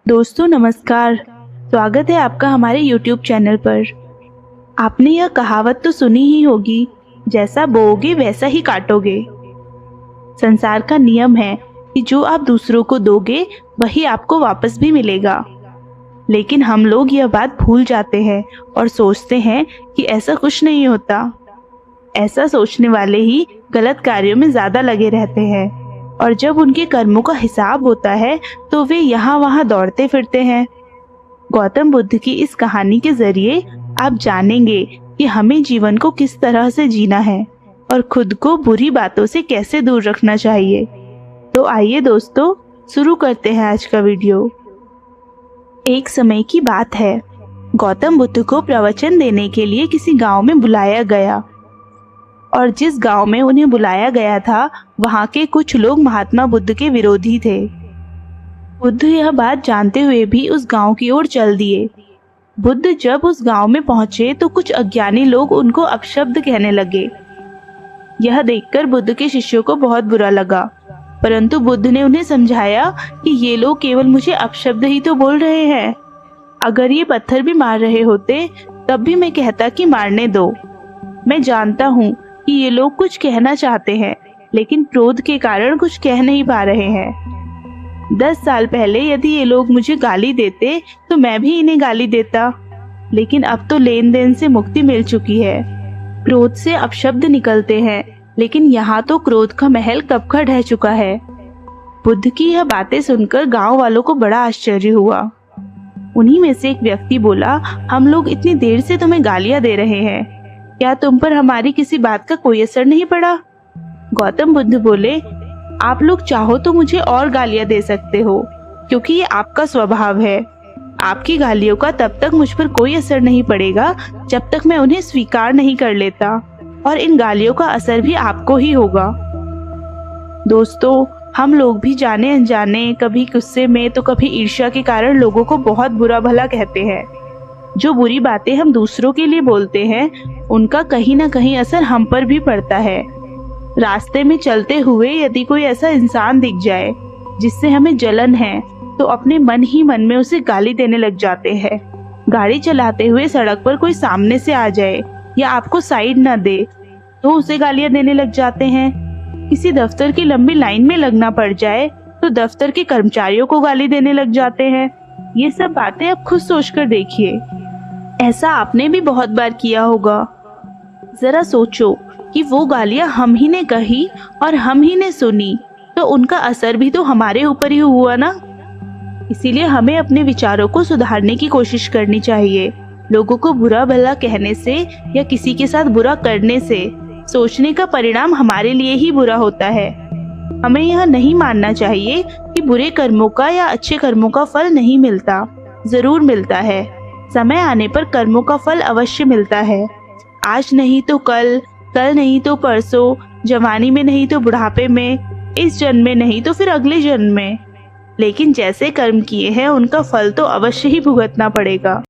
दोस्तों नमस्कार। स्वागत है आपका हमारे YouTube चैनल पर। आपने यह कहावत तो सुनी ही होगी, जैसा बोओगे वैसा ही काटोगे। संसार का नियम है कि जो आप दूसरों को दोगे वही आपको वापस भी मिलेगा। लेकिन हम लोग यह बात भूल जाते हैं और सोचते हैं कि ऐसा कुछ नहीं होता। ऐसा सोचने वाले ही गलत कार्यों में ज्यादा लगे रहते हैं और जब उनके कर्मों का हिसाब होता है तो वे यहाँ वहाँ दौड़ते फिरते हैं। गौतम बुद्ध की इस कहानी के जरिए आप जानेंगे कि हमें जीवन को किस तरह से जीना है और खुद को बुरी बातों से कैसे दूर रखना चाहिए। तो आइए दोस्तों, शुरू करते हैं आज का वीडियो। एक समय की बात है, गौतम बुद्ध को प्रवचन देने के लिए किसी गांव में बुलाया गया और जिस गांव में उन्हें बुलाया गया था वहां के कुछ लोग महात्मा बुद्ध के विरोधी थे। बुद्ध यह बात जानते हुए भी उस गांव की ओर चल दिए। बुद्ध जब उस गांव में पहुंचे तो कुछ अज्ञानी लोग उनको अपशब्द कहने लगे। यह देखकर बुद्ध के शिष्यों को बहुत बुरा लगा, परंतु बुद्ध ने उन्हें समझाया कि ये लोग केवल मुझे अपशब्द ही तो बोल रहे हैं। अगर ये पत्थर भी मार रहे होते तब भी मैं कहता कि मारने दो। मैं जानता हूँ कि ये लोग कुछ कहना चाहते हैं लेकिन क्रोध के कारण कुछ कह नहीं पा रहे हैं। 10 साल पहले यदि ये लोग मुझे गाली देते तो मैं भी इन्हें गाली देता, लेकिन अब तो लेन देन से मुक्ति मिल चुकी है। क्रोध से अपशब्द निकलते हैं, लेकिन यहाँ तो क्रोध का महल कब का ढह चुका है। बुद्ध की यह बातें सुनकर गांव वालों को बड़ा आश्चर्य हुआ। उन्हीं में से एक व्यक्ति बोला, हम लोग इतनी देर से तुम्हें गालियां दे रहे हैं, क्या तुम पर हमारी किसी बात का कोई असर नहीं पड़ा? गौतम बुद्ध बोले, आप लोग चाहो तो मुझे और गालियां दे सकते हो, क्योंकि ये आपका स्वभाव है। आपकी गालियों का तब तक मुझ पर कोई असर नहीं पड़ेगा जब तक मैं उन्हें स्वीकार नहीं कर लेता, और इन गालियों का असर भी आपको ही होगा। दोस्तों, हम लोग भी जाने अनजाने कभी गुस्से में तो कभी ईर्ष्या के कारण लोगों को बहुत बुरा भला कहते हैं। जो बुरी बातें हम दूसरों के लिए बोलते हैं उनका कहीं ना कहीं असर हम पर भी पड़ता है। रास्ते में चलते हुए यदि कोई ऐसा इंसान दिख जाए जिससे हमें जलन है तो अपने मन ही मन में उसे गाली देने लग जाते हैं। गाड़ी चलाते हुए सड़क पर कोई सामने से आ जाए या आपको साइड न दे तो उसे गालियां देने लग जाते हैं। किसी दफ्तर की लंबी लाइन में लगना पड़ जाए तो दफ्तर के कर्मचारियों को गाली देने लग जाते हैं। ये सब बातें आप खुद सोचकर देखिए, ऐसा आपने भी बहुत बार किया होगा। जरा सोचो कि वो गालियां हम ही ने कही और हम ही ने सुनी तो उनका असर भी तो हमारे ऊपर ही हुआ ना। इसीलिए हमें अपने विचारों को सुधारने की कोशिश करनी चाहिए। लोगों को बुरा भला कहने से या किसी के साथ बुरा करने से सोचने का परिणाम हमारे लिए ही बुरा होता है। हमें यह नहीं मानना चाहिए कि बुरे कर्मों का या अच्छे कर्मों का फल नहीं मिलता, जरूर मिलता है। समय आने पर कर्मों का फल अवश्य मिलता है। आज नहीं तो कल, कल नहीं तो परसों, जवानी में नहीं तो बुढ़ापे में, इस जन्म में नहीं तो फिर अगले जन्म में। लेकिन जैसे कर्म किए हैं उनका फल तो अवश्य ही भुगतना पड़ेगा।